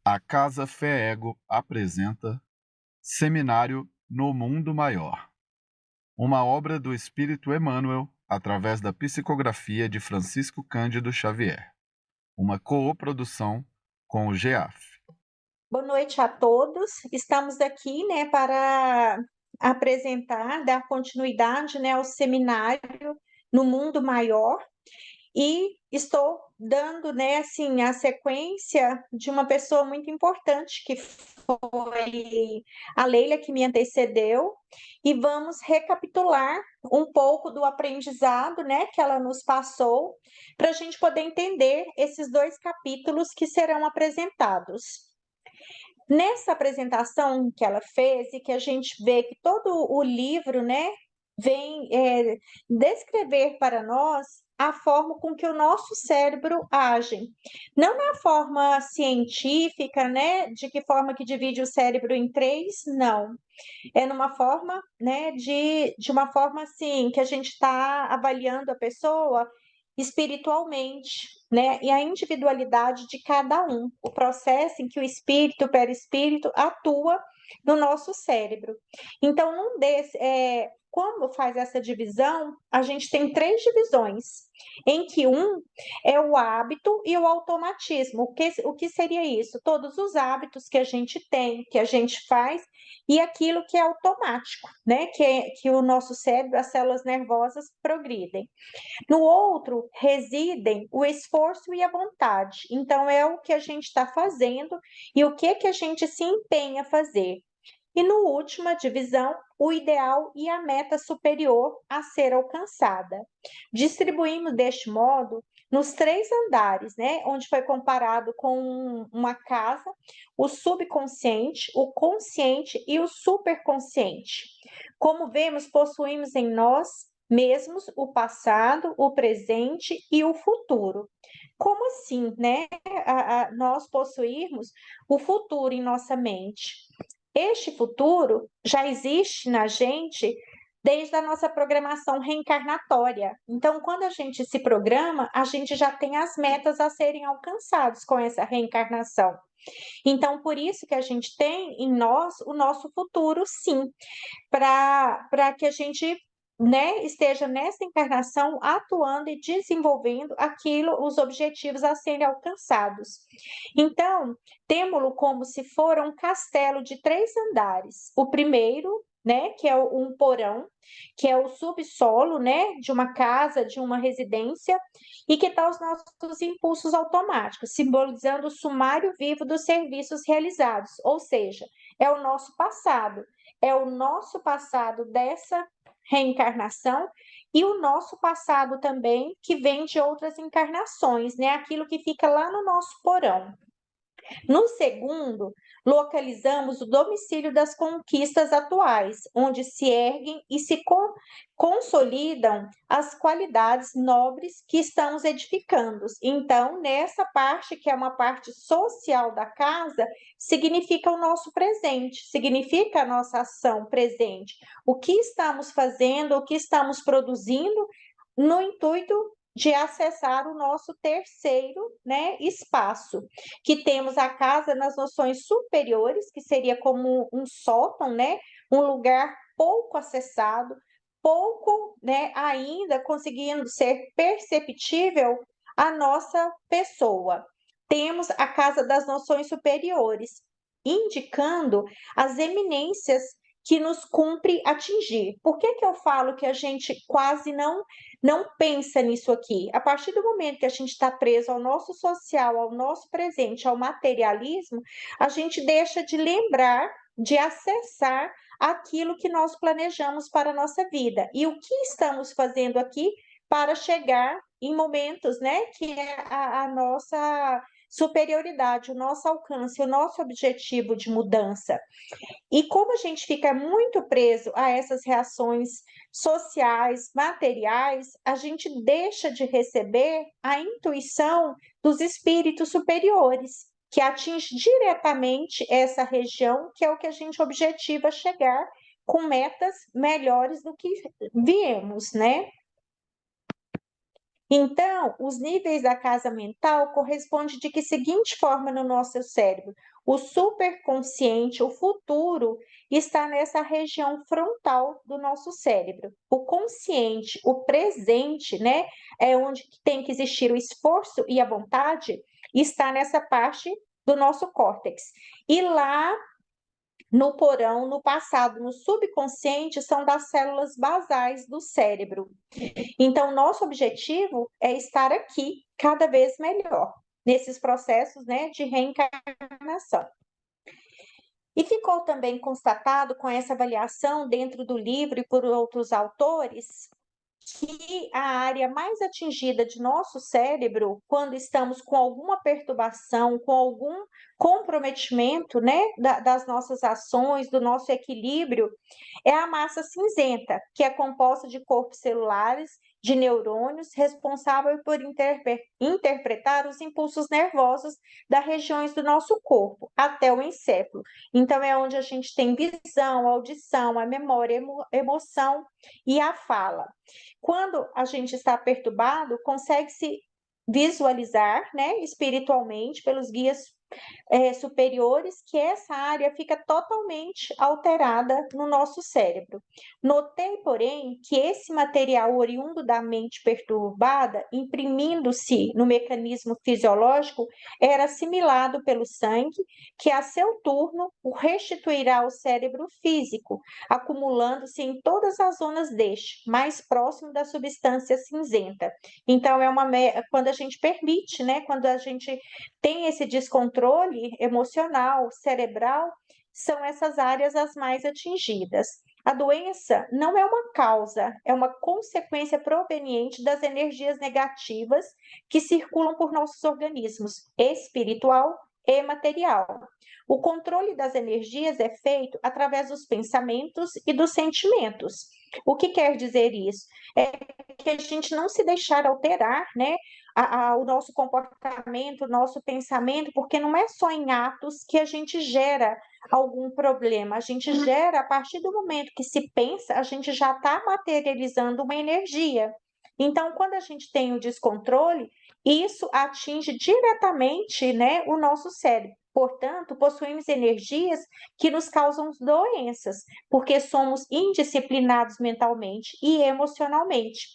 A Casa FEEGO apresenta Seminário No Mundo Maior, uma obra do Espírito Emmanuel através da psicografia de Francisco Cândido Xavier, uma coprodução com o GEAF. Boa noite a todos. Estamos aqui, né, para dar continuidade, né, ao seminário No Mundo Maior. E estou dando, né, assim, a sequência de uma pessoa muito importante, que foi a Leila, que me antecedeu, e vamos recapitular um pouco do aprendizado, né, que ela nos passou, para a gente poder entender esses 2 capítulos que serão apresentados. Nessa apresentação que ela fez e que a gente vê que todo o livro, né, vem descrever para nós a forma com que o nosso cérebro age. Não na forma científica, né, de que forma que divide o cérebro em 3, não. É numa forma, né, de uma forma assim, que a gente está avaliando a pessoa espiritualmente, né? E a individualidade de cada um, o processo em que o espírito, o perispírito atua no nosso cérebro. Então, quando faz essa divisão, a gente tem 3 divisões, em que um é o hábito e o automatismo. O que seria isso? Todos os hábitos que a gente tem, que a gente faz, e aquilo que é automático, né? Que o nosso cérebro, as células nervosas progridem. No outro residem o esforço e a vontade. Então, é o que a gente está fazendo e o que a gente se empenha a fazer. E no última divisão, o ideal e a meta superior a ser alcançada. Distribuímos deste modo nos 3 andares, né, onde foi comparado com uma casa, o subconsciente, o consciente e o superconsciente. Como vemos, possuímos em nós mesmos o passado, o presente e o futuro. Como assim, né? Nós possuirmos o futuro em nossa mente? Este futuro já existe na gente desde a nossa programação reencarnatória. Então, quando a gente se programa, a gente já tem as metas a serem alcançadas com essa reencarnação. Então, por isso que a gente tem em nós o nosso futuro, sim, para que a gente, né, esteja nessa encarnação atuando e desenvolvendo os objetivos a serem alcançados. Então, temos-lo como se for um castelo de 3 andares. O primeiro, né, que é um porão, que é o subsolo, né, de uma casa, de uma residência, e que está os nossos impulsos automáticos, simbolizando o sumário vivo dos serviços realizados, ou seja, é o nosso passado. É o nosso passado dessa reencarnação e o nosso passado também, que vem de outras encarnações, né? Aquilo que fica lá no nosso porão. No segundo, localizamos o domicílio das conquistas atuais, onde se erguem e se consolidam as qualidades nobres que estamos edificando. Então, nessa parte, que é uma parte social da casa, significa o nosso presente, significa a nossa ação presente. O que estamos fazendo, o que estamos produzindo, no intuito de acessar o nosso terceiro, né, espaço, que temos a casa nas noções superiores, que seria como um sótão, né, um lugar pouco acessado, pouco, né, ainda conseguindo ser perceptível a nossa pessoa. Temos a casa das noções superiores, indicando as eminências que nos cumpre atingir. Por que eu falo que a gente quase não pensa nisso aqui? A partir do momento que a gente está preso ao nosso social, ao nosso presente, ao materialismo, a gente deixa de lembrar, de acessar aquilo que nós planejamos para a nossa vida. E o que estamos fazendo aqui para chegar em momentos, né, que é a nossa superioridade, o nosso alcance, o nosso objetivo de mudança. E como a gente fica muito preso a essas reações sociais, materiais, a gente deixa de receber a intuição dos espíritos superiores, que atinge diretamente essa região, que é o que a gente objetiva chegar com metas melhores do que viemos, né? Então, os níveis da casa mental correspondem de que seguinte forma no nosso cérebro? O superconsciente, o futuro, está nessa região frontal do nosso cérebro. O consciente, o presente, né, é onde tem que existir o esforço e a vontade, está nessa parte do nosso córtex. E lá no porão, no passado, no subconsciente, são das células basais do cérebro. Então, nosso objetivo é estar aqui cada vez melhor, nesses processos, né, de reencarnação. E ficou também constatado com essa avaliação dentro do livro e por outros autores que a área mais atingida de nosso cérebro, quando estamos com alguma perturbação, com algum comprometimento, né, das nossas ações, do nosso equilíbrio, é a massa cinzenta, que é composta de corpos celulares, de neurônios, responsável por interpretar os impulsos nervosos das regiões do nosso corpo até o encéfalo. Então, é onde a gente tem visão, audição, a memória, emoção e a fala. Quando a gente está perturbado, consegue-se visualizar, né, espiritualmente, pelos guias superiores, que essa área fica totalmente alterada no nosso cérebro. Notei, porém, que esse material oriundo da mente perturbada, imprimindo-se no mecanismo fisiológico, era assimilado pelo sangue, que a seu turno o restituirá ao cérebro físico, acumulando-se em todas as zonas deste, mais próximo da substância cinzenta. Então, quando a gente permite, né, quando a gente tem esse descontrole emocional, cerebral, são essas áreas as mais atingidas. A doença não é uma causa, é uma consequência proveniente das energias negativas que circulam por nossos organismos, espiritual e material. O controle das energias é feito através dos pensamentos e dos sentimentos. O que quer dizer isso? É que a gente não se deixar alterar, né, o nosso comportamento, o nosso pensamento, porque não é só em atos que a gente gera algum problema, a gente gera, a partir do momento que se pensa, a gente já está materializando uma energia. Então, quando a gente tem o descontrole, isso atinge diretamente, né, o nosso cérebro. Portanto, possuímos energias que nos causam doenças, porque somos indisciplinados mentalmente e emocionalmente.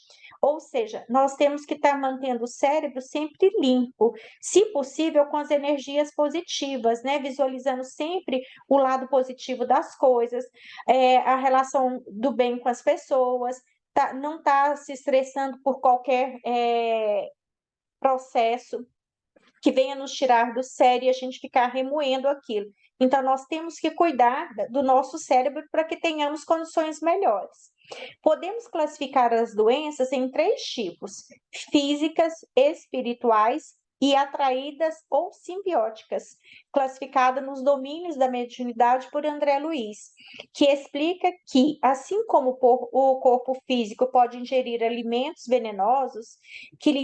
Ou seja, nós temos que estar mantendo o cérebro sempre limpo, se possível com as energias positivas, né? Visualizando sempre o lado positivo das coisas, a relação do bem com as pessoas, não tá se estressando por qualquer processo que venha nos tirar do sério e a gente ficar remoendo aquilo. Então, nós temos que cuidar do nosso cérebro para que tenhamos condições melhores. Podemos classificar as doenças em 3 tipos: físicas, espirituais e atraídas ou simbióticas, classificada nos domínios da mediunidade por André Luiz, que explica que, assim como o corpo físico pode ingerir alimentos venenosos que lhe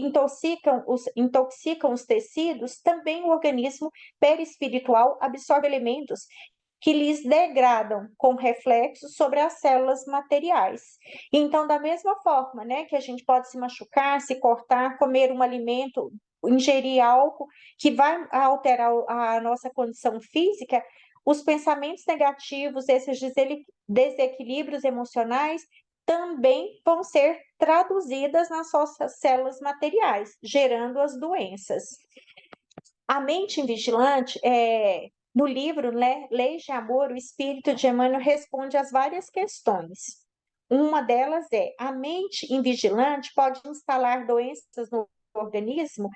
intoxicam os tecidos, também o organismo perispiritual absorve elementos que lhes degradam com reflexos sobre as células materiais. Então, da mesma forma, né, que a gente pode se machucar, se cortar, comer um alimento, ingerir álcool, que vai alterar a nossa condição física, os pensamentos negativos, esses desequilíbrios emocionais, também vão ser traduzidas nas nossas células materiais, gerando as doenças. A mente invigilante, no livro, né, Leis de Amor, o espírito de Emmanuel responde às várias questões. Uma delas é: a mente invigilante pode instalar doenças no organismo?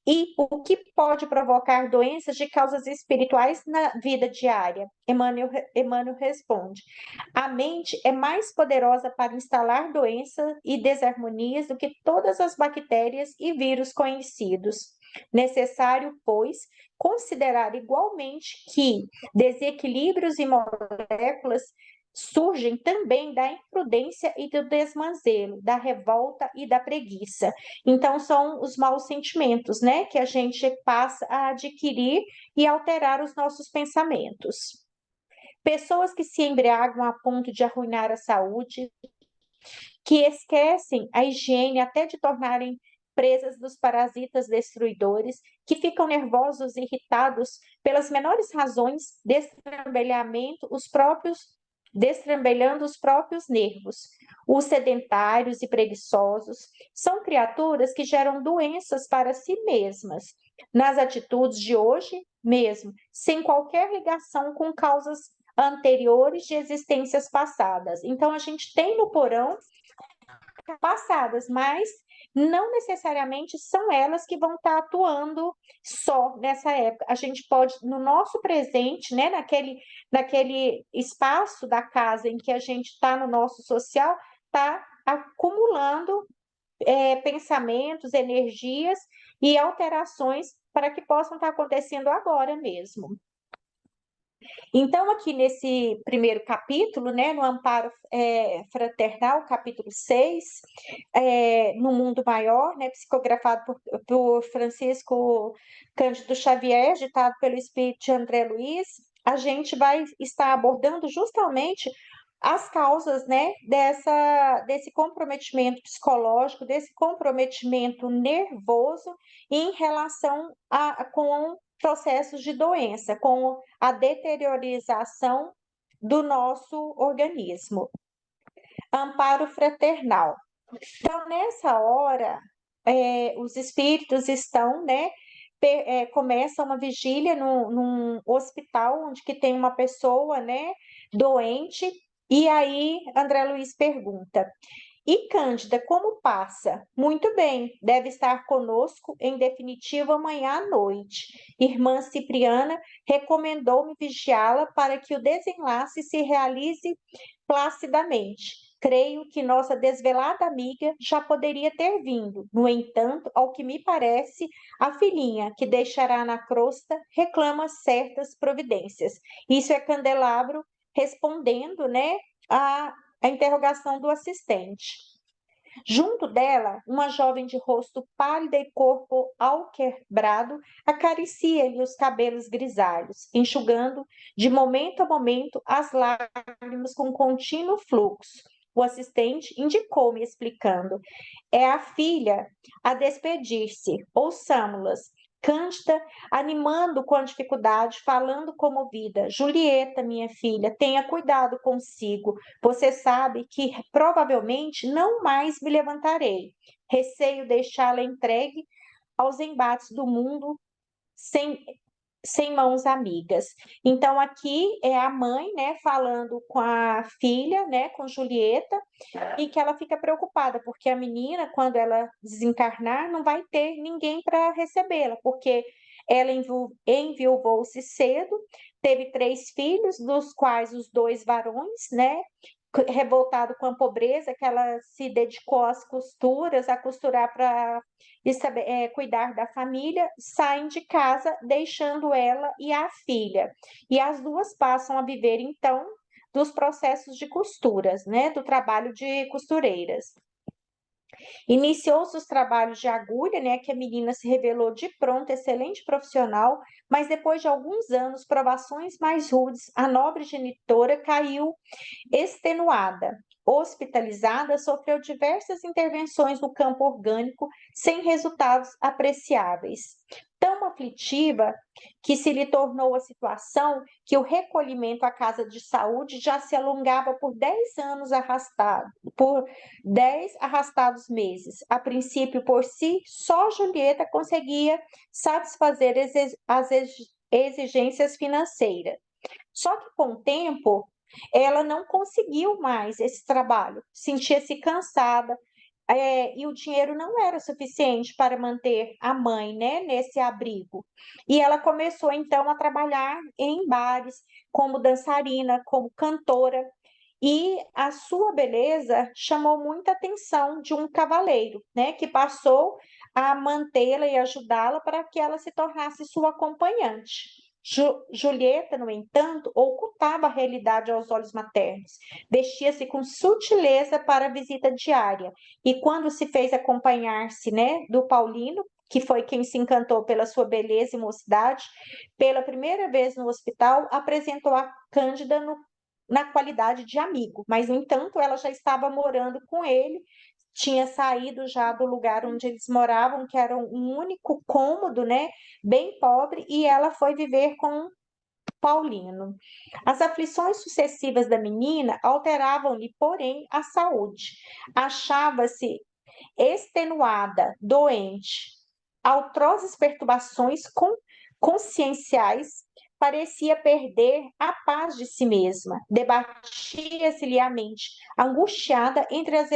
E o que pode provocar doenças de causas espirituais na vida diária? Emmanuel responde: a mente é mais poderosa para instalar doenças e desarmonias do que todas as bactérias e vírus conhecidos. Necessário, pois, considerar igualmente que desequilíbrios e moléculas surgem também da imprudência e do desmanzelo, da revolta e da preguiça. Então, são os maus sentimentos, né, que a gente passa a adquirir e alterar os nossos pensamentos. Pessoas que se embriagam a ponto de arruinar a saúde, que esquecem a higiene até de tornarem presas dos parasitas destruidores, que ficam nervosos e irritados pelas menores razões, destrambelhando os próprios nervos. Os sedentários e preguiçosos são criaturas que geram doenças para si mesmas, nas atitudes de hoje mesmo, sem qualquer ligação com causas anteriores de existências passadas. Então, a gente tem no porão passadas, mas não necessariamente são elas que vão estar atuando só nessa época. A gente pode, no nosso presente, né, naquele espaço da casa em que a gente está no nosso social, está acumulando pensamentos, energias e alterações para que possam estar acontecendo agora mesmo. Então, aqui nesse primeiro capítulo, né, no Amparo Fraternal, capítulo 6, no Mundo Maior, né, psicografado por Francisco Cândido Xavier, ditado pelo espírito de André Luiz, a gente vai estar abordando justamente as causas, né, desse comprometimento psicológico, desse comprometimento nervoso em relação com processos de doença, com a deteriorização do nosso organismo. Amparo fraternal. Então, nessa hora, os espíritos estão, né, começa uma vigília num hospital onde que tem uma pessoa, né, doente, e aí André Luiz pergunta: e Cândida, como passa? Muito bem, deve estar conosco, em definitivo, amanhã à noite. Irmã Cipriana recomendou-me vigiá-la para que o desenlace se realize placidamente. Creio que nossa desvelada amiga já poderia ter vindo. No entanto, ao que me parece, a filhinha que deixará na crosta reclama certas providências. Isso é Candelabro respondendo, né, a interrogação do assistente. Junto dela, uma jovem de rosto pálido e corpo alquebrado acaricia-lhe os cabelos grisalhos, enxugando de momento a momento as lágrimas com contínuo fluxo. O assistente indicou-me, explicando: é a filha a despedir-se. Ouçamo-las. Cândida, animando com a dificuldade, falando comovida: Julieta, minha filha, tenha cuidado consigo. Você sabe que provavelmente não mais me levantarei. Receio deixá-la entregue aos embates do mundo sem mãos amigas. Então, aqui é a mãe, né, falando com a filha, né, com Julieta, e que ela fica preocupada, porque a menina, quando ela desencarnar, não vai ter ninguém para recebê-la, porque ela enviuvou-se cedo, teve 3 filhos, dos quais os 2 varões, né, revoltado com a pobreza, que ela se dedicou às costuras, a costurar para cuidar da família, saem de casa, deixando ela e a filha. E as duas passam a viver, então, dos processos de costuras, né, do trabalho de costureiras. Iniciou-se os trabalhos de agulha, né, que a menina se revelou de pronto excelente profissional, mas depois de alguns anos, provações mais rudes, a nobre genitora caiu extenuada. Hospitalizada, sofreu diversas intervenções no campo orgânico, sem resultados apreciáveis. Tão aflitiva que se lhe tornou a situação que o recolhimento à casa de saúde já se alongava por 10 anos por 10 arrastados meses. A princípio, por si, só Julieta conseguia satisfazer as exigências financeiras. Só que com o tempo, ela não conseguiu mais esse trabalho, sentia-se cansada, e o dinheiro não era suficiente para manter a mãe, né, nesse abrigo. E ela começou então a trabalhar em bares, como dançarina, como cantora, e a sua beleza chamou muita atenção de um cavaleiro, né, que passou a mantê-la e ajudá-la para que ela se tornasse sua acompanhante. Julieta, no entanto, ocultava a realidade aos olhos maternos. Vestia-se com sutileza para a visita diária. E quando se fez acompanhar-se, né, do Paulino, que foi quem se encantou pela sua beleza e mocidade, pela primeira vez no hospital, apresentou a Cândida na qualidade de amigo. Mas, no entanto, ela já estava morando com ele, tinha saído já do lugar onde eles moravam, que era um único cômodo, né, bem pobre, e ela foi viver com Paulino. As aflições sucessivas da menina alteravam-lhe, porém, a saúde. Achava-se extenuada, doente. Atrozes perturbações conscienciais, parecia perder a paz de si mesma. Debatia-se-lhe a mente, angustiada entre as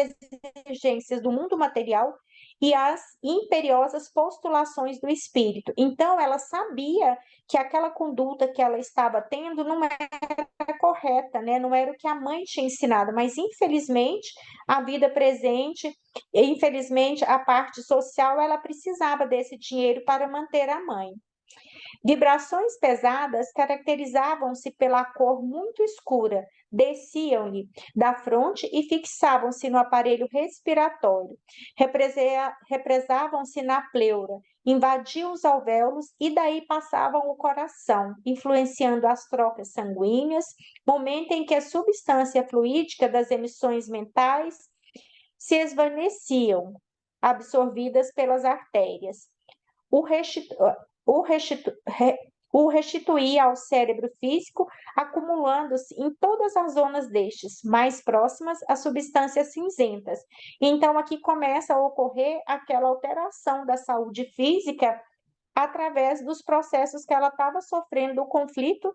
exigências do mundo material e as imperiosas postulações do espírito. Então, ela sabia que aquela conduta que ela estava tendo não era correta, né? Não era o que a mãe tinha ensinado, mas infelizmente a vida presente, infelizmente a parte social, ela precisava desse dinheiro para manter a mãe. Vibrações pesadas caracterizavam-se pela cor muito escura, desciam-lhe da fronte e fixavam-se no aparelho respiratório, represavam-se na pleura, invadiam os alvéolos e daí passavam o coração, influenciando as trocas sanguíneas, momento em que a substância fluídica das emissões mentais se esvaneciam, absorvidas pelas artérias. O, restitu, o, restitu, o restituía ao cérebro físico, acumulando-se em todas as zonas destes, mais próximas às substâncias cinzentas. Então, aqui começa a ocorrer aquela alteração da saúde física através dos processos que ela estava sofrendo, do conflito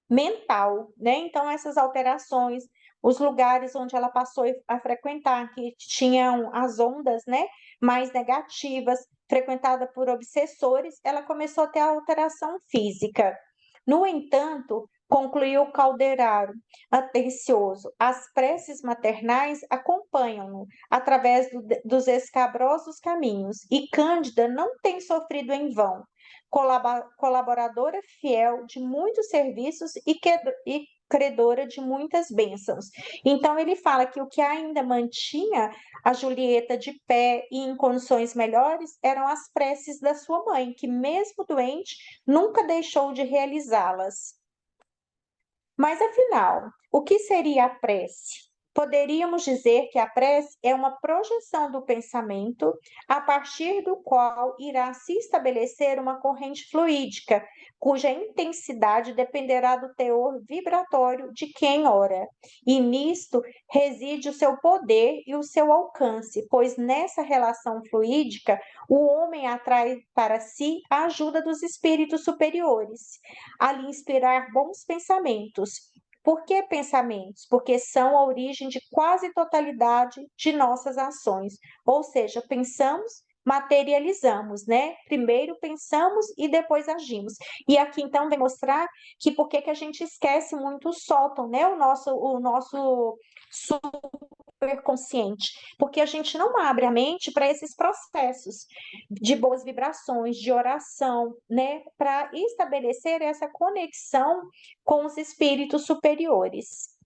mental, né? Então, essas alterações, os lugares onde ela passou a frequentar, que tinham as ondas, né, mais negativas, frequentada por obsessores, ela começou a ter alteração física. No entanto, concluiu Calderaro, atencioso, as preces maternais acompanham-no através dos escabrosos caminhos, e Cândida não tem sofrido em vão, colaboradora fiel de muitos serviços e credora de muitas bênçãos. Então, ele fala que o que ainda mantinha a Julieta de pé e em condições melhores eram as preces da sua mãe, que, mesmo doente, nunca deixou de realizá-las. Mas, afinal, o que seria a prece? Poderíamos dizer que a prece é uma projeção do pensamento a partir do qual irá se estabelecer uma corrente fluídica, cuja intensidade dependerá do teor vibratório de quem ora. E nisto reside o seu poder e o seu alcance, pois nessa relação fluídica o homem atrai para si a ajuda dos espíritos superiores, a lhe inspirar bons pensamentos. Por que pensamentos? Porque são a origem de quase totalidade de nossas ações. Ou seja, pensamos, materializamos, né? Primeiro pensamos e depois agimos. E aqui então vem mostrar que por que a gente esquece muito o sótão, né? O nosso superconsciente, porque a gente não abre a mente para esses processos de boas vibrações, de oração, né, para estabelecer essa conexão com os espíritos superiores.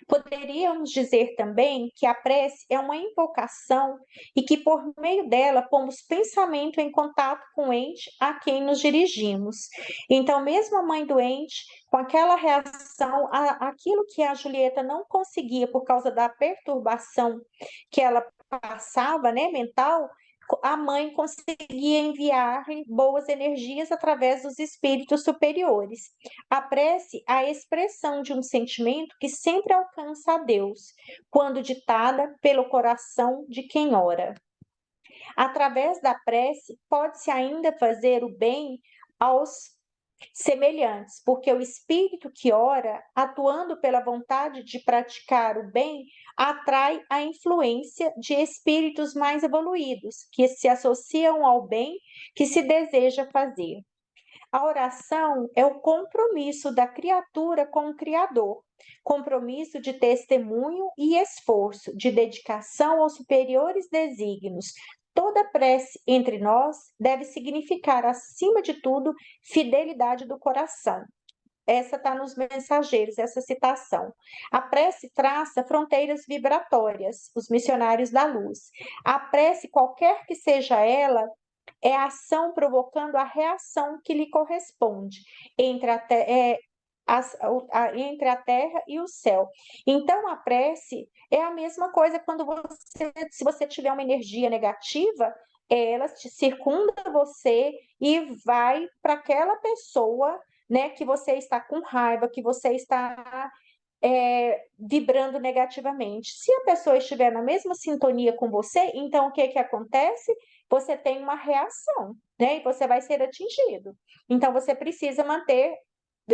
Poderíamos dizer também que a prece é uma invocação e que por meio dela pomos pensamento em contato com o ente a quem nos dirigimos. Então, mesmo a mãe doente, com aquela reação, aquilo que a Julieta não conseguia por causa da perturbação que ela passava, né, mental, a mãe conseguia enviar boas energias através dos espíritos superiores. A prece é a expressão de um sentimento que sempre alcança a Deus, quando ditada pelo coração de quem ora. Através da prece, pode-se ainda fazer o bem aos semelhantes, porque o espírito que ora, atuando pela vontade de praticar o bem, atrai a influência de espíritos mais evoluídos, que se associam ao bem que se deseja fazer. A oração é o compromisso da criatura com o Criador, compromisso de testemunho e esforço, de dedicação aos superiores desígnios. Toda prece entre nós deve significar, acima de tudo, fidelidade do coração. Essa está nos Mensageiros, essa citação. A prece traça fronteiras vibratórias, os missionários da luz. A prece, qualquer que seja ela, é a ação provocando a reação que lhe corresponde, entre entre a terra e o céu. Então, a prece é a mesma coisa quando se você tiver uma energia negativa, ela te circunda você e vai para aquela pessoa, né, que você está com raiva, que você está vibrando negativamente. Se a pessoa estiver na mesma sintonia com você, então o que que acontece? Você tem uma reação, né? E você vai ser atingido. Então você precisa manter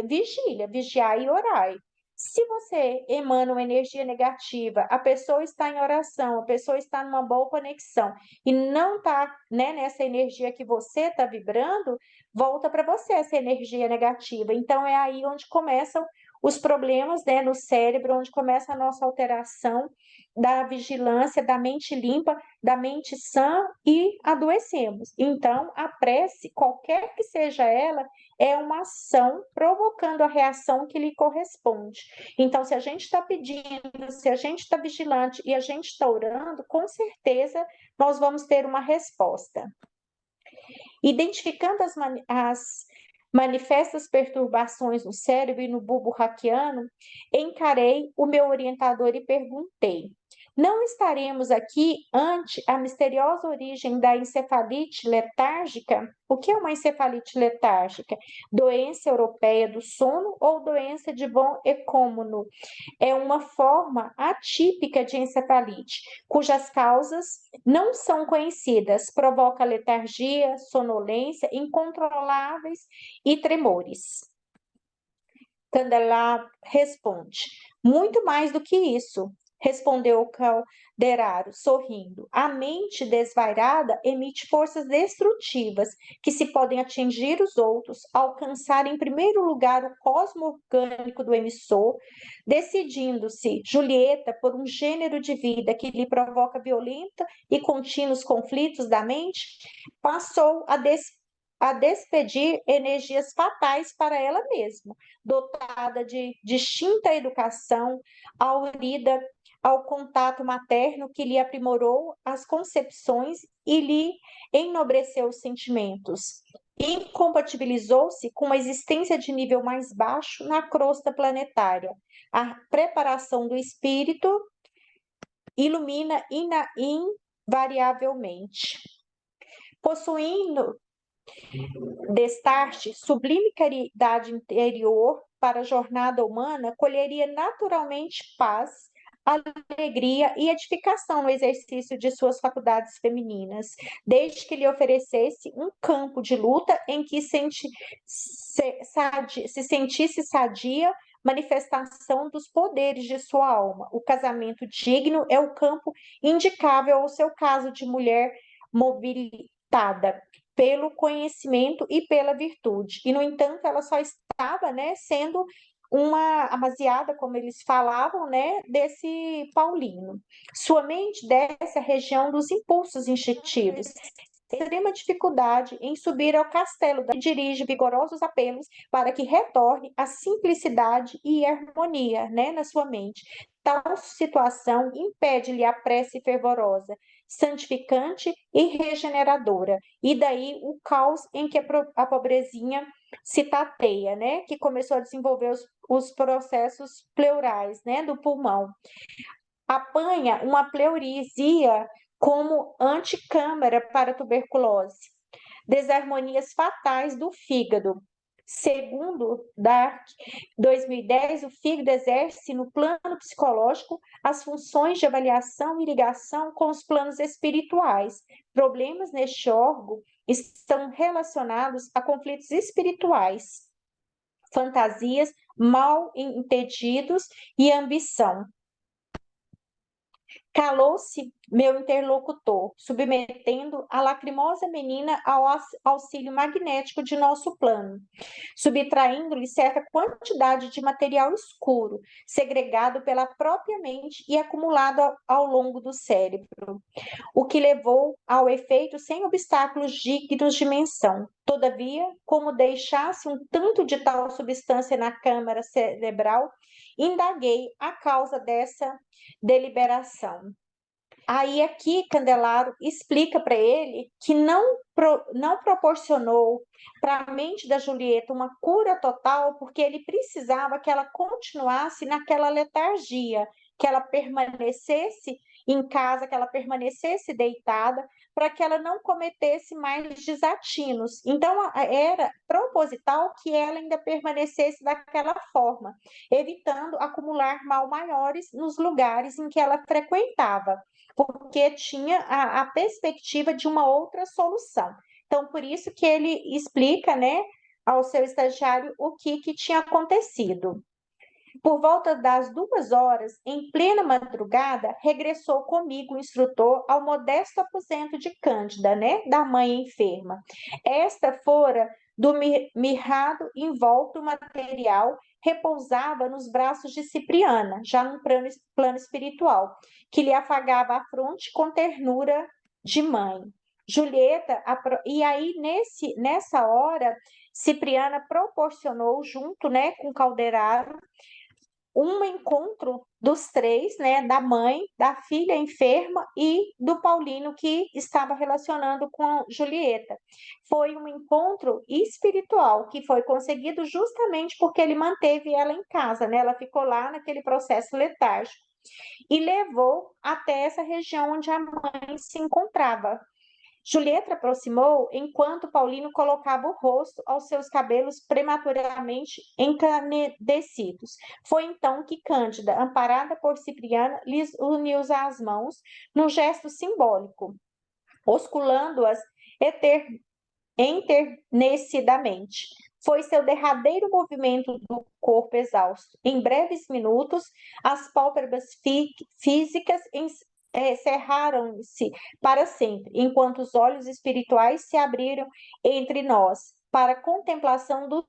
vigília, vigiar e orar. Se você emana uma energia negativa, a pessoa está em oração, a pessoa está numa boa conexão e não está, né, nessa energia que você está vibrando, volta para você essa energia negativa. Então é aí onde começam os problemas, né, no cérebro, onde começa a nossa alteração da vigilância, da mente limpa, da mente sã e adoecemos. Então, a prece, qualquer que seja ela, é uma ação provocando a reação que lhe corresponde. Então, se a gente está pedindo, se a gente está vigilante e a gente está orando, com certeza nós vamos ter uma resposta. Identificando as manifestas perturbações no cérebro e no bulbo raquiano, encarei o meu orientador e perguntei: não estaremos aqui ante a misteriosa origem da encefalite letárgica? O que é uma encefalite letárgica? Doença europeia do sono ou doença de von Ecomono? É uma forma atípica de encefalite, cujas causas não são conhecidas, provoca letargia, sonolência incontroláveis e tremores. Candelá responde: muito mais do que isso, respondeu Calderaro, sorrindo. A mente desvairada emite forças destrutivas que se podem atingir os outros, alcançar em primeiro lugar o cosmo orgânico do emissor, decidindo-se Julieta por um gênero de vida que lhe provoca violenta e contínuos conflitos da mente, passou a despedir energias fatais para ela mesma, dotada de distinta educação, aurida ao contato materno que lhe aprimorou as concepções e lhe enobreceu os sentimentos. Incompatibilizou-se com uma existência de nível mais baixo na crosta planetária. A preparação do espírito ilumina invariavelmente. Possuindo destarte, sublime caridade interior para a jornada humana, colheria naturalmente paz, alegria e edificação no exercício de suas faculdades femininas, desde que lhe oferecesse um campo de luta em que se sentisse sadia manifestação dos poderes de sua alma. O casamento digno é o campo indicável ao seu caso de mulher mobilitada pelo conhecimento e pela virtude. E, no entanto, ela só estava, né, sendo uma amaziada, como eles falavam, né, desse Paulino. Sua mente desce à região dos impulsos instintivos, extrema dificuldade em subir ao castelo, que dirige vigorosos apelos para que retorne a simplicidade e harmonia, né, na sua mente. Tal situação impede-lhe a prece fervorosa, santificante e regeneradora. E daí o caos em que a pobrezinha se tateia, né, que começou a desenvolver os processos pleurais, né, do pulmão. Apanha uma pleurisia como anticâmara para a tuberculose, desarmonias fatais do fígado. Segundo Dark 2010, o fígado exerce no plano psicológico as funções de avaliação e ligação com os planos espirituais. Problemas neste órgão estão relacionados a conflitos espirituais, fantasias, mal entendidos e ambição. Calou-se meu interlocutor, submetendo a lacrimosa menina ao auxílio magnético de nosso plano, subtraindo-lhe certa quantidade de material escuro, segregado pela própria mente e acumulado ao longo do cérebro, o que levou ao efeito sem obstáculos dignos de menção. Todavia, como deixasse um tanto de tal substância na câmara cerebral, indaguei a causa dessa deliberação. Aí aqui Candelaro explica para ele que não proporcionou para a mente da Julieta uma cura total, porque ele precisava que ela continuasse naquela letargia, que ela permanecesse em casa, que ela permanecesse deitada, para que ela não cometesse mais desatinos. Então, era proposital que ela ainda permanecesse daquela forma, evitando acumular mal maiores nos lugares em que ela frequentava, porque tinha a perspectiva de uma outra solução. Então, por isso que ele explica, né, ao seu estagiário o que tinha acontecido. Por volta das 2 horas, em plena madrugada, regressou comigo o instrutor ao modesto aposento de Cândida, né, da mãe enferma. Esta fora do mirrado invólucro material, repousava nos braços de Cipriana, já num plano espiritual, que lhe afagava a fronte com ternura de mãe. Julieta, e aí nessa hora, Cipriana proporcionou, junto, né, com Calderaro, um encontro dos três, né, da mãe, da filha enferma e do Paulino que estava relacionando com Julieta. Foi um encontro espiritual que foi conseguido justamente porque ele manteve ela em casa, né? Ela ficou lá naquele processo letárgico e levou até essa região onde a mãe se encontrava. Julieta aproximou enquanto Paulino colocava o rosto aos seus cabelos prematuramente encanecidos. Foi então que Cândida, amparada por Cipriana, lhes uniu as mãos num gesto simbólico, osculando-as enternecidamente. Foi seu derradeiro movimento do corpo exausto. Em breves minutos, as pálpebras físicas cerraram-se para sempre, enquanto os olhos espirituais se abriram entre nós para a contemplação dos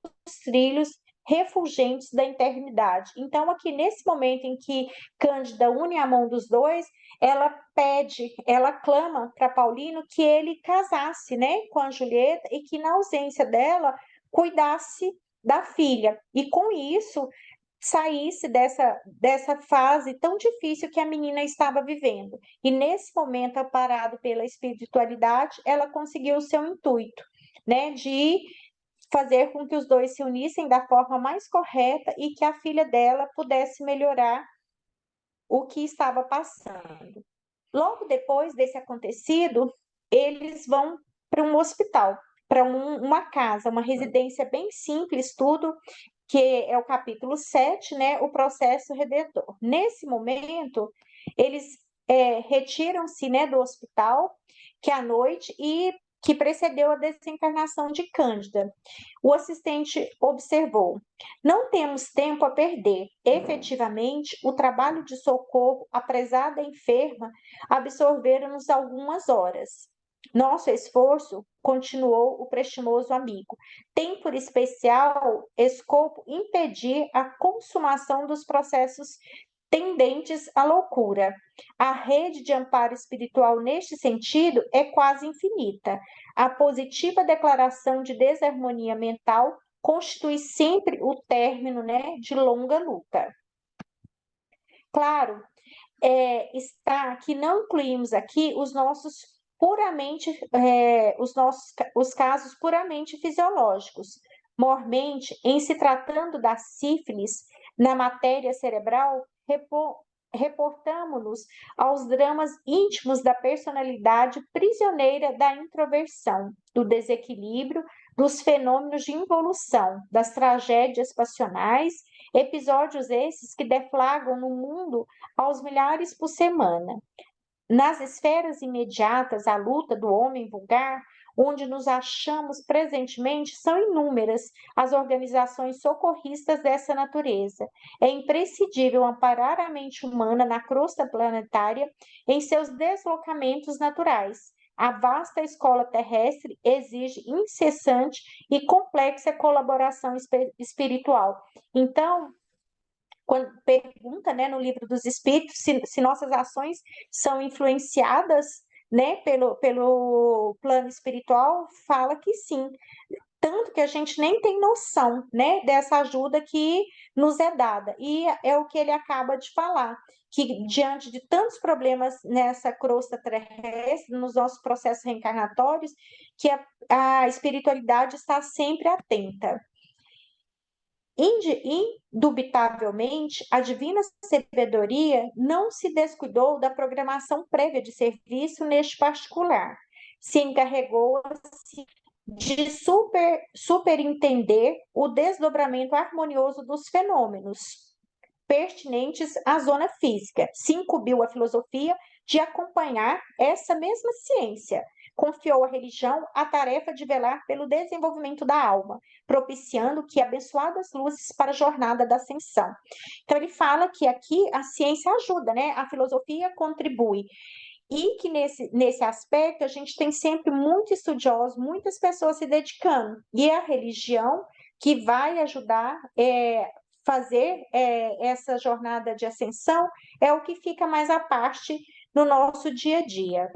trilhos refulgentes da eternidade. Então, aqui nesse momento em que Cândida une a mão dos dois, ela clama para Paulino que ele casasse, né, com a Julieta e que na ausência dela cuidasse da filha. E com isso saísse dessa fase tão difícil que a menina estava vivendo. E nesse momento, amparado pela espiritualidade, ela conseguiu o seu intuito, né, de fazer com que os dois se unissem da forma mais correta e que a filha dela pudesse melhorar o que estava passando. Logo depois desse acontecido, eles vão para um hospital, para uma casa, uma residência bem simples, tudo, que é o capítulo 7, né, o processo redentor. Nesse momento, eles retiram-se, né, do hospital, que é à noite, e que precedeu a desencarnação de Cândida. O assistente observou: não temos tempo a perder. Efetivamente, o trabalho de socorro à prezada enferma absorveram-nos algumas horas. Nosso esforço, continuou o prestimoso amigo, tem por especial escopo impedir a consumação dos processos tendentes à loucura. A rede de amparo espiritual neste sentido é quase infinita. A positiva declaração de desarmonia mental constitui sempre o término, né, de longa luta. Claro, está que não incluímos aqui os casos puramente fisiológicos. Mormente, em se tratando da sífilis na matéria cerebral, reportamos-nos aos dramas íntimos da personalidade prisioneira da introversão, do desequilíbrio, dos fenômenos de involução, das tragédias passionais, episódios esses que deflagram no mundo aos milhares por semana. Nas esferas imediatas à luta do homem vulgar, onde nos achamos presentemente, são inúmeras as organizações socorristas dessa natureza. É imprescindível amparar a mente humana na crosta planetária em seus deslocamentos naturais. A vasta escola terrestre exige incessante e complexa colaboração espiritual. Então, quando pergunta, né, no livro dos Espíritos se nossas ações são influenciadas, né, pelo plano espiritual, fala que sim. tanto que a gente nem tem noção, né, dessa ajuda que nos é dada. E é o que ele acaba de falar, que diante de tantos problemas nessa crosta terrestre, nos nossos processos reencarnatórios, que a espiritualidade está sempre atenta. Indubitavelmente, a divina sabedoria não se descuidou da programação prévia de serviço neste particular. Se encarregou de superentender o desdobramento harmonioso dos fenômenos pertinentes à zona física. Se incumbiu a filosofia de acompanhar essa mesma ciência. Confiou à religião a tarefa de velar pelo desenvolvimento da alma, propiciando que abençoadas luzes para a jornada da ascensão. Então, ele fala que aqui a ciência ajuda, né? A filosofia contribui. E que nesse aspecto a gente tem sempre muitos estudiosos, muitas pessoas se dedicando. E a religião que vai ajudar fazer essa jornada de ascensão é o que fica mais à parte no nosso dia a dia.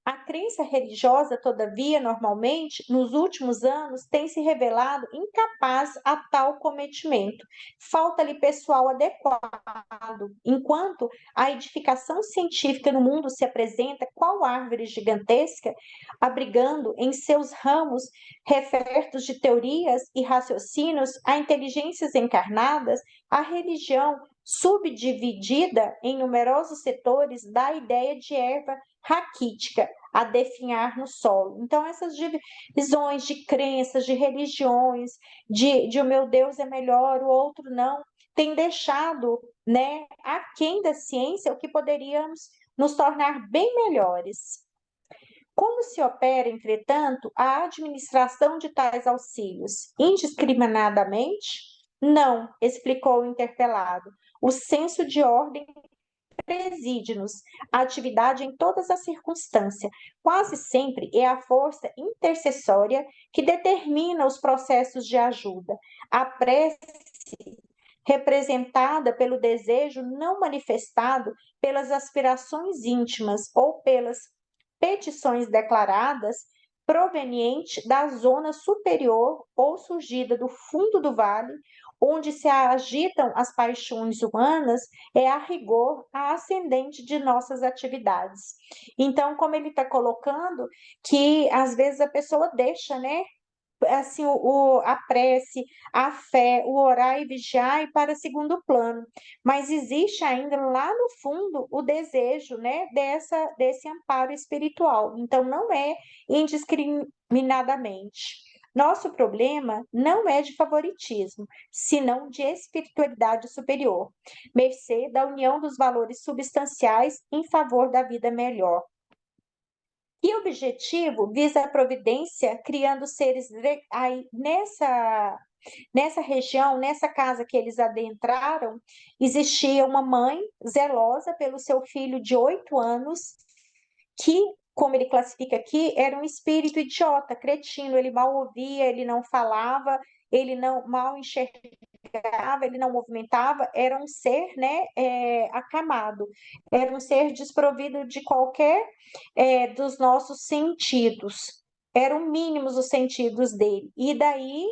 A crença religiosa, todavia, normalmente, nos últimos anos, tem se revelado incapaz a tal cometimento. Falta-lhe pessoal adequado, enquanto a edificação científica no mundo se apresenta qual árvore gigantesca, abrigando em seus ramos refertos de teorias e raciocínios a inteligências encarnadas, a religião, subdividida em numerosos setores, dá a ideia de erva raquítica a definhar no solo. Então, essas divisões de crenças, de religiões, de o meu Deus é melhor, o outro não, tem deixado, né, aquém da ciência o que poderíamos nos tornar bem melhores. Como se opera, entretanto, a administração de tais auxílios? Indiscriminadamente? Não, explicou o interpelado. O senso de ordem preside-nos a atividade em todas as circunstâncias. Quase sempre é a força intercessória que determina os processos de ajuda. A prece, representada pelo desejo não manifestado, pelas aspirações íntimas ou pelas petições declaradas, proveniente da zona superior ou surgida do fundo do vale, onde se agitam as paixões humanas, é a rigor a ascendente de nossas atividades. Então, como ele está colocando, que às vezes a pessoa deixa, né? Assim, a prece, a fé, o orar e vigiar e para segundo plano. Mas existe ainda lá no fundo o desejo, né, desse amparo espiritual. Então, não é indiscriminadamente. Nosso problema não é de favoritismo, senão de espiritualidade superior, mercê da união dos valores substanciais em favor da vida melhor. Que objetivo visa a providência, criando seres aí nessa região, nessa casa que eles adentraram, existia uma mãe zelosa pelo seu filho de 8 anos, que, como ele classifica aqui, era um espírito idiota, cretino, ele mal ouvia, ele não falava, ele não mal enxergava, ele não movimentava, era um ser, né, acamado, era um ser desprovido de qualquer dos nossos sentidos. Eram mínimos os sentidos dele. E daí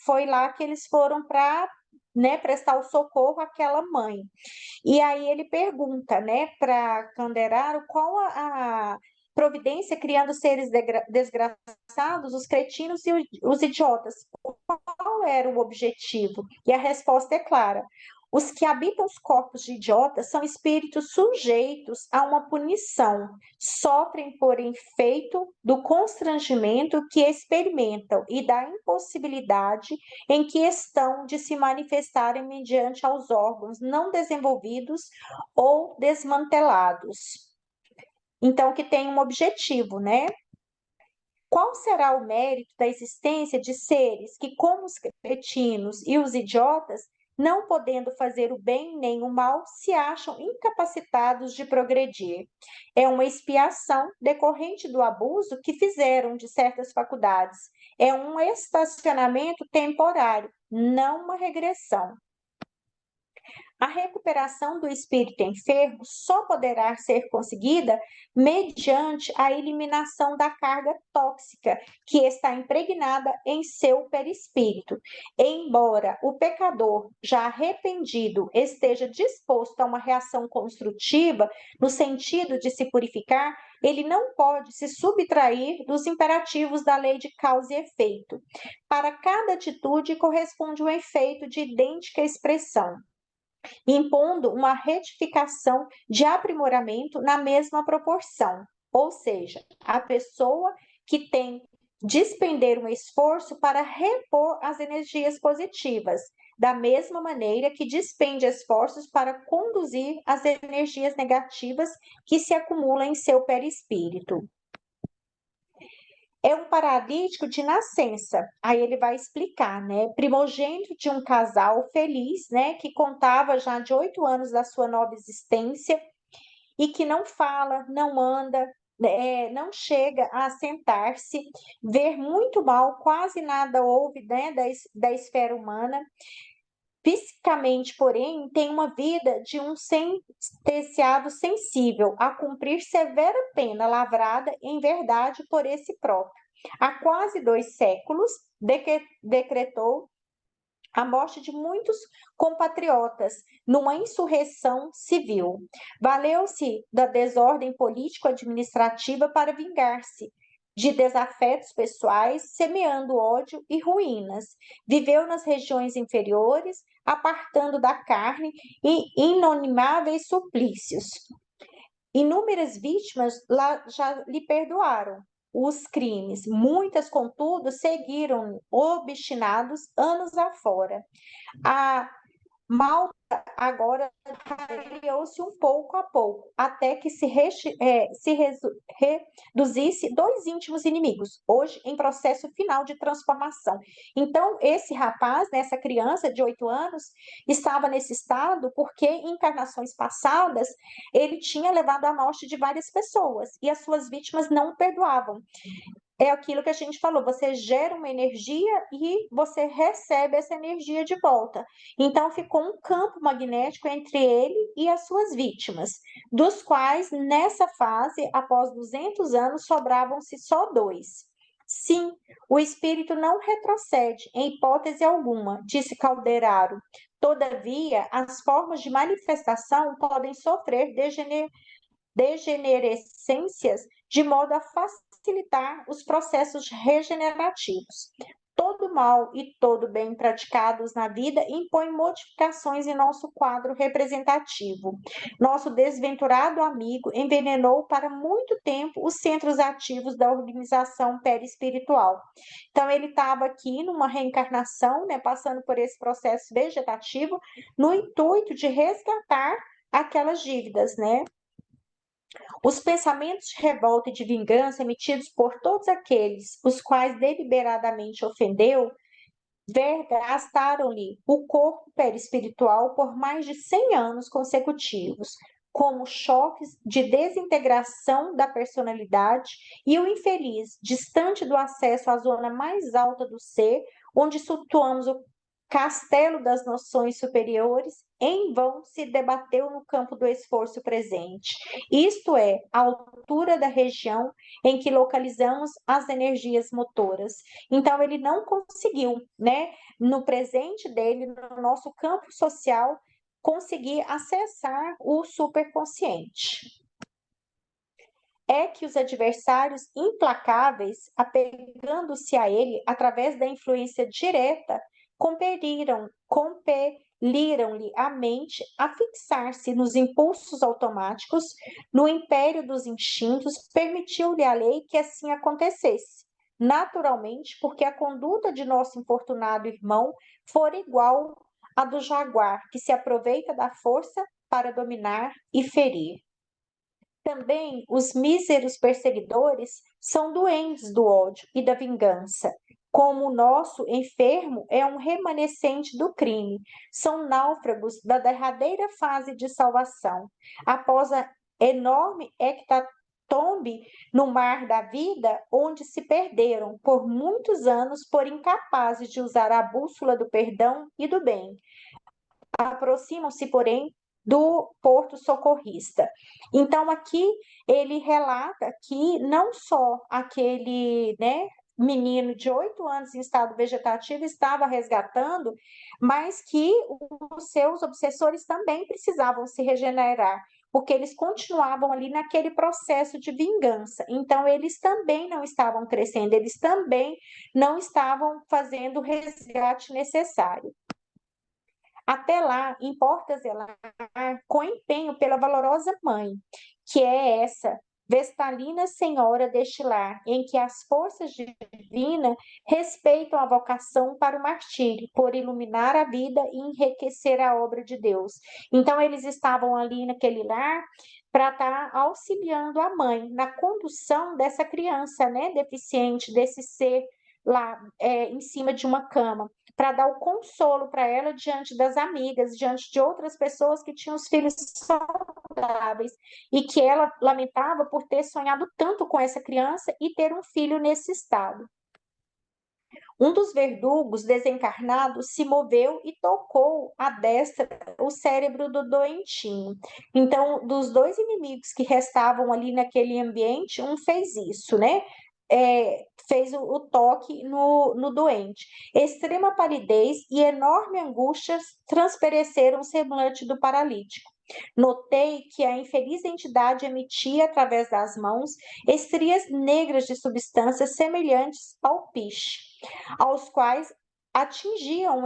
foi lá que eles foram para, né, prestar o socorro àquela mãe. E aí ele pergunta, né, para Canderaro qual a providência criando seres desgraçados, os cretinos e os idiotas. Qual era o objetivo? E a resposta é clara. Os que habitam os corpos de idiotas são espíritos sujeitos a uma punição, sofrem por efeito do constrangimento que experimentam e da impossibilidade em que estão de se manifestarem mediante aos órgãos não desenvolvidos ou desmantelados. Então, que tem um objetivo, né? Qual será o mérito da existência de seres que, como os cretinos e os idiotas, não podendo fazer o bem nem o mal, se acham incapacitados de progredir? É uma expiação decorrente do abuso que fizeram de certas faculdades. É um estacionamento temporário, não uma regressão. A recuperação do espírito enfermo só poderá ser conseguida mediante a eliminação da carga tóxica que está impregnada em seu perispírito. Embora o pecador já arrependido esteja disposto a uma reação construtiva, no sentido de se purificar, ele não pode se subtrair dos imperativos da lei de causa e efeito. Para cada atitude corresponde um efeito de idêntica expressão, impondo uma retificação de aprimoramento na mesma proporção. Ou seja, a pessoa que tem despender um esforço para repor as energias positivas, da mesma maneira que despende esforços para conduzir as energias negativas que se acumulam em seu perispírito. É um paralítico de nascença. Aí ele vai explicar, né? Primogênito de um casal feliz, né? Que contava já de 8 anos da sua nova existência e que não fala, não anda, não chega a sentar-se, ver muito mal, quase nada ouve, né? Da esfera humana. Psicamente, porém, tem uma vida de um sentenciado sensível a cumprir severa pena lavrada em verdade por esse próprio. Há quase 2 séculos, decretou a morte de muitos compatriotas numa insurreição civil. Valeu-se da desordem político-administrativa para vingar-se de desafetos pessoais, semeando ódio e ruínas. Viveu nas regiões inferiores, apartando da carne e inonimáveis suplícios. Inúmeras vítimas lá já lhe perdoaram os crimes. Muitas, contudo, seguiram obstinados anos afora. A Malta agora aliou-se um pouco a pouco, até que se reduzisse 2 íntimos inimigos, hoje em processo final de transformação. Então, esse rapaz, né, essa criança de 8 anos, estava nesse estado porque em encarnações passadas ele tinha levado à morte de várias pessoas e as suas vítimas não o perdoavam. É aquilo que a gente falou, você gera uma energia e você recebe essa energia de volta. Então, ficou um campo magnético entre ele e as suas vítimas, dos quais, nessa fase, após 200 anos, sobravam-se só 2. Sim, o espírito não retrocede, em hipótese alguma, disse Calderaro. Todavia, as formas de manifestação podem sofrer degenerescências de modo a facilitar os processos regenerativos. Todo mal e todo bem praticados na vida impõem modificações em nosso quadro representativo. Nosso desventurado amigo envenenou para muito tempo os centros ativos da organização perispiritual. Então, ele estava aqui numa reencarnação, né, passando por esse processo vegetativo, no intuito de resgatar aquelas dívidas, né? Os pensamentos de revolta e de vingança emitidos por todos aqueles os quais deliberadamente ofendeu, vergastaram-lhe o corpo perispiritual por mais de 100 anos consecutivos, como choques de desintegração da personalidade, e o infeliz, distante do acesso à zona mais alta do ser, onde situamos o castelo das noções superiores, em vão se debateu no campo do esforço presente, isto é, a altura da região em que localizamos as energias motoras. Então, ele não conseguiu, né, no presente dele, no nosso campo social, conseguir acessar o superconsciente. É que os adversários implacáveis, apegando-se a ele através da influência direta, compeliram-lhe a mente a fixar-se nos impulsos automáticos, no império dos instintos, permitiu-lhe a lei que assim acontecesse. Naturalmente, porque a conduta de nosso infortunado irmão fora igual à do jaguar, que se aproveita da força para dominar e ferir. Também os míseros perseguidores são doentes do ódio e da vingança, como o nosso enfermo é um remanescente do crime, são náufragos da derradeira fase de salvação. Após a enorme hecatombe no mar da vida, onde se perderam por muitos anos por incapazes de usar a bússola do perdão e do bem, aproximam-se, porém, do porto socorrista. Então, aqui ele relata que não só aquele, né, menino de 8 anos em estado vegetativo estava resgatando, mas que os seus obsessores também precisavam se regenerar, porque eles continuavam ali naquele processo de vingança. Então, eles também não estavam crescendo, eles também não estavam fazendo o resgate necessário. Até lá, importa zelar com empenho pela valorosa mãe, que é essa vestalina senhora deste lar, em que as forças divinas respeitam a vocação para o martírio, por iluminar a vida e enriquecer a obra de Deus. Então, eles estavam ali naquele lar para estar auxiliando a mãe na condução dessa criança, né, deficiente, desse ser lá em cima de uma cama, para dar o consolo para ela diante das amigas, diante de outras pessoas que tinham os filhos saudáveis e que ela lamentava por ter sonhado tanto com essa criança e ter um filho nesse estado. Um dos verdugos desencarnados se moveu e tocou à destra o cérebro do doentinho. Então, dos dois inimigos que restavam ali naquele ambiente, um fez isso, né? Fez o toque no doente. Extrema palidez e enorme angústia transpareceram o semblante do paralítico. Notei que a infeliz entidade emitia, através das mãos, estrias negras de substâncias semelhantes ao piche, aos quais atingiam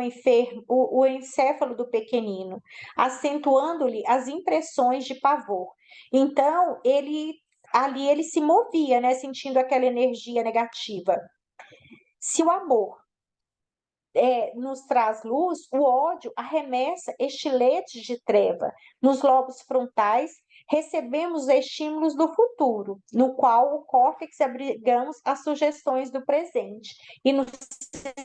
o encéfalo do pequenino, acentuando-lhe as impressões de pavor. Então, ali ele se movia, né, sentindo aquela energia negativa. Se o amor nos traz luz, o ódio arremessa estiletes de treva. Nos lobos frontais, recebemos estímulos do futuro, no qual o córtex abrigamos as sugestões do presente. E no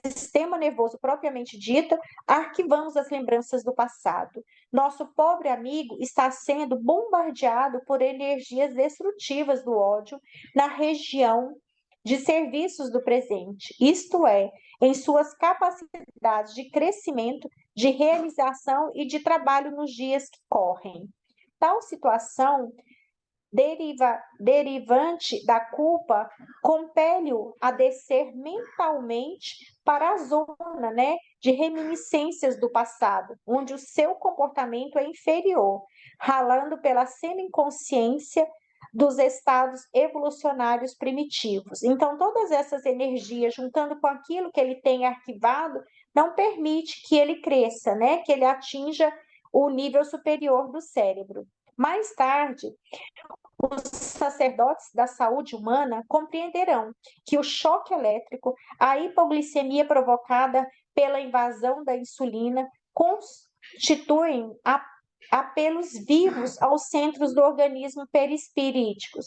sistema nervoso propriamente dito, arquivamos as lembranças do passado. Nosso pobre amigo está sendo bombardeado por energias destrutivas do ódio na região de serviços do presente, isto é, em suas capacidades de crescimento, de realização e de trabalho nos dias que correm. Tal situação derivante da culpa compele-o a descer mentalmente para a zona, né, de reminiscências do passado, onde o seu comportamento é inferior, ralando pela semi-inconsciência dos estados evolucionários primitivos. Então, todas essas energias, juntando com aquilo que ele tem arquivado, não permite que ele cresça, né, que ele atinja o nível superior do cérebro. Mais tarde, os sacerdotes da saúde humana compreenderão que o choque elétrico, a hipoglicemia provocada pela invasão da insulina, constituem apelos vivos aos centros do organismo perispirítico,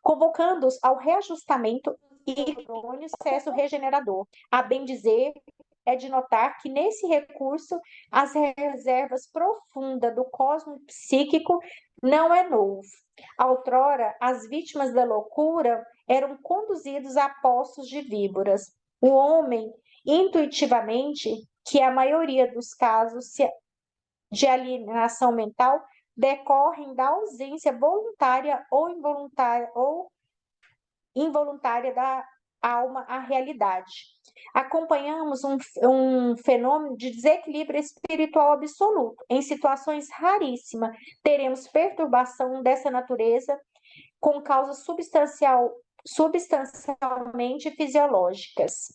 convocando-os ao reajustamento e processo regenerador. A bem dizer, é de notar que nesse recurso as reservas profundas do cosmo psíquico não é novo. Outrora, as vítimas da loucura eram conduzidos a poços de víboras. O homem, intuitivamente, que a maioria dos casos de alienação mental decorrem da ausência voluntária ou involuntária da alma à realidade. Acompanhamos um fenômeno de desequilíbrio espiritual absoluto. Em situações raríssimas, teremos perturbação dessa natureza com causas substancialmente fisiológicas.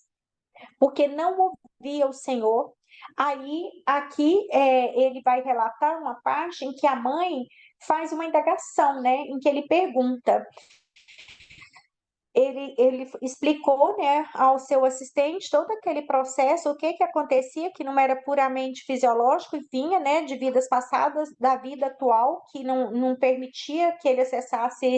Porque não ouvia o Senhor. Aí, aqui, ele vai relatar uma parte em que a mãe faz uma indagação, né, em que ele pergunta, ele explicou, né, ao seu assistente todo aquele processo, o que acontecia, que não era puramente fisiológico e vinha, né, de vidas passadas, da vida atual, que não permitia que ele acessasse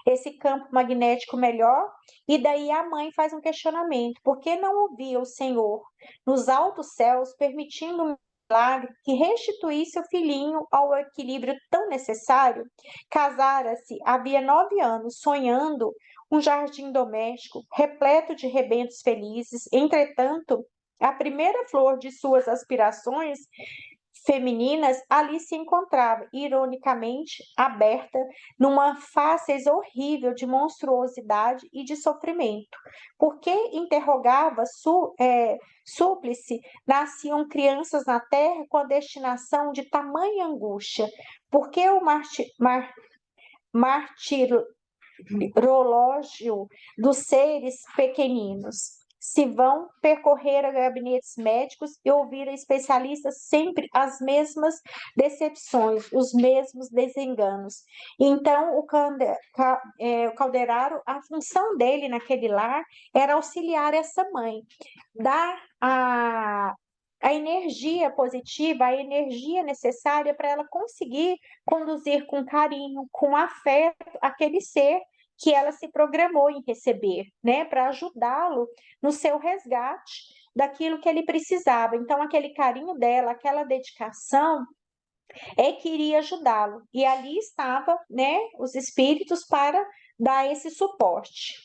esse campo magnético melhor. E daí a mãe faz um questionamento: por que não ouvia o Senhor nos altos céus, permitindo um milagre que restituísse o filhinho ao equilíbrio tão necessário? Casara-se havia 9 anos, sonhando um jardim doméstico repleto de rebentos felizes. Entretanto, A primeira flor de suas aspirações femininas ali se encontrava, ironicamente aberta, numa face horrível de monstruosidade e de sofrimento. Por que, interrogava Súplice, nasciam crianças na terra com a destinação de tamanha angústia? Por que o martirológio dos seres pequeninos? Se vão percorrer a gabinetes médicos e ouvir a especialistas sempre as mesmas decepções, os mesmos desenganos. Então, o Calderaro, a função dele naquele lar era auxiliar essa mãe, dar a energia positiva, a energia necessária para ela conseguir conduzir com carinho, com afeto, aquele ser que ela se programou em receber, né, para ajudá-lo no seu resgate daquilo que ele precisava. Então, aquele carinho dela, aquela dedicação é que iria ajudá-lo. E ali estava, né, os espíritos para dar esse suporte.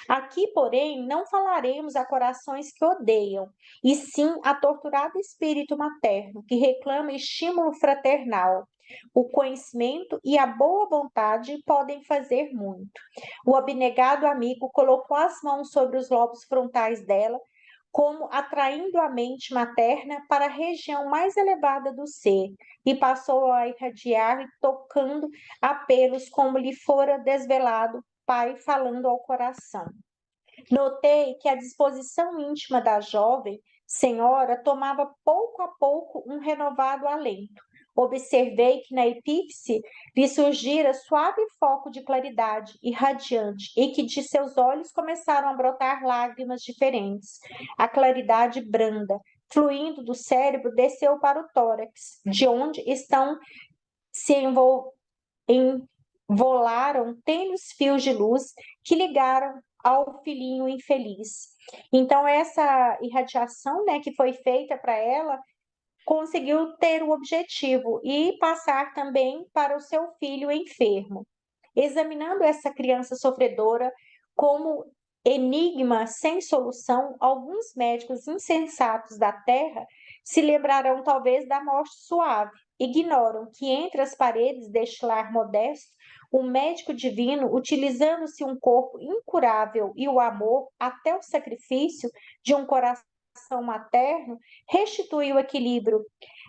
Aqui, porém, não falaremos a corações que odeiam, e sim a torturado espírito materno, que reclama estímulo fraternal. O conhecimento e a boa vontade podem fazer muito. O abnegado amigo colocou as mãos sobre os lobos frontais dela, como atraindo a mente materna para a região mais elevada do ser, e passou a irradiar, tocando apelos como lhe fora desvelado pai falando ao coração. Notei que a disposição íntima da jovem senhora tomava pouco a pouco um renovado alento. Observei que na epífice lhe surgira suave foco de claridade irradiante e que de seus olhos começaram a brotar lágrimas diferentes. A claridade branda, fluindo do cérebro, desceu para o tórax, de onde estão se envolaram tênues fios de luz que ligaram ao filhinho infeliz. Então, essa irradiação, né, que foi feita para ela, conseguiu ter o objetivo e passar também para o seu filho enfermo. Examinando essa criança sofredora como enigma sem solução, alguns médicos insensatos da Terra se lembrarão talvez da morte suave. Ignoram que entre as paredes deste lar modesto, o médico divino, utilizando-se um corpo incurável e o amor até o sacrifício de um coração materno, restitui o equilíbrio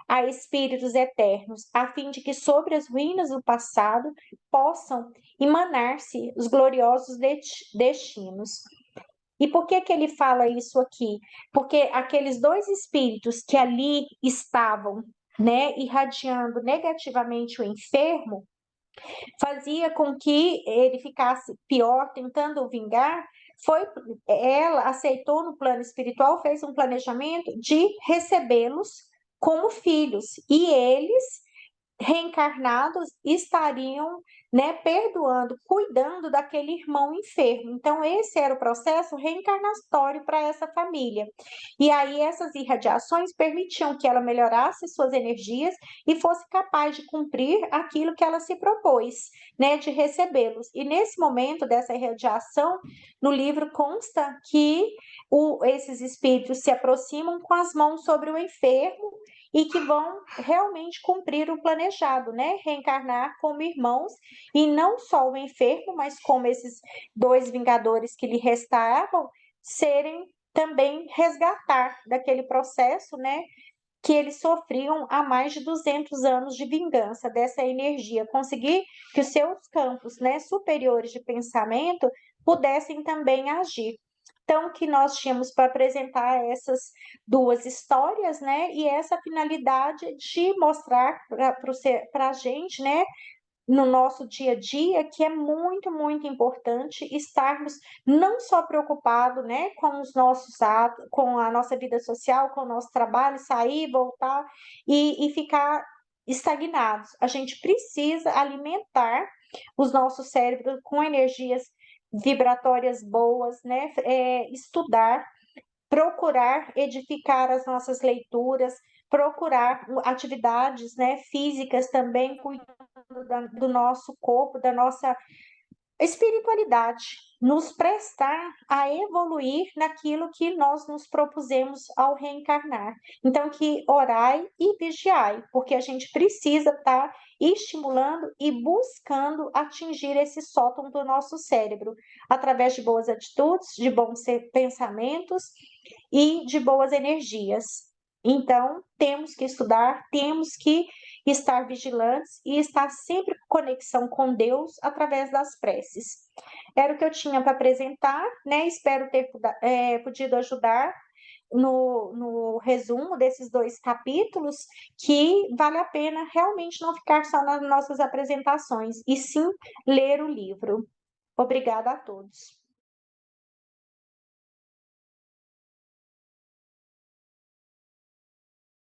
a espíritos eternos, a fim de que sobre as ruínas do passado possam emanar-se os gloriosos destinos. E por que ele fala isso aqui? Porque aqueles dois espíritos que ali estavam, né, irradiando negativamente o enfermo, fazia com que ele ficasse pior, tentando o vingar. Ela aceitou no plano espiritual, fez um planejamento de recebê-los como filhos, e eles reencarnados estariam, né, perdoando, cuidando daquele irmão enfermo. Então, esse era o processo reencarnatório para essa família. E aí, essas irradiações permitiam que ela melhorasse suas energias e fosse capaz de cumprir aquilo que ela se propôs, né, de recebê-los. E nesse momento dessa irradiação, no livro consta que esses espíritos se aproximam com as mãos sobre o enfermo e que vão realmente cumprir o planejado, né? Reencarnar como irmãos, e não só o enfermo, mas como esses dois vingadores que lhe restavam, serem também resgatar daquele processo, né? Que eles sofriam há mais de 200 anos de vingança dessa energia, conseguir que os seus campos, né, superiores de pensamento pudessem também agir. Então, que nós tínhamos para apresentar essas duas histórias, né? E essa finalidade de mostrar para a gente, né? No nosso dia a dia, que é muito, muito importante estarmos não só preocupados, né, com os nossos atos, com a nossa vida social, com o nosso trabalho, sair, voltar e ficar estagnados. A gente precisa alimentar os nossos cérebros com energias vibratórias boas, né, estudar, procurar edificar as nossas leituras, procurar atividades, né, físicas também, cuidando do nosso corpo, da nossa espiritualidade, nos prestar a evoluir naquilo que nós nos propusemos ao reencarnar. Então, que orai e vigiai, porque a gente precisa estar estimulando e buscando atingir esse sótão do nosso cérebro, através de boas atitudes, de bons pensamentos e de boas energias. Então, temos que estudar, temos que estar vigilantes e estar sempre em conexão com Deus através das preces. Era o que eu tinha para apresentar, né? Espero ter podido ajudar no resumo desses 2 capítulos, que vale a pena realmente não ficar só nas nossas apresentações, e sim ler o livro. Obrigada a todos.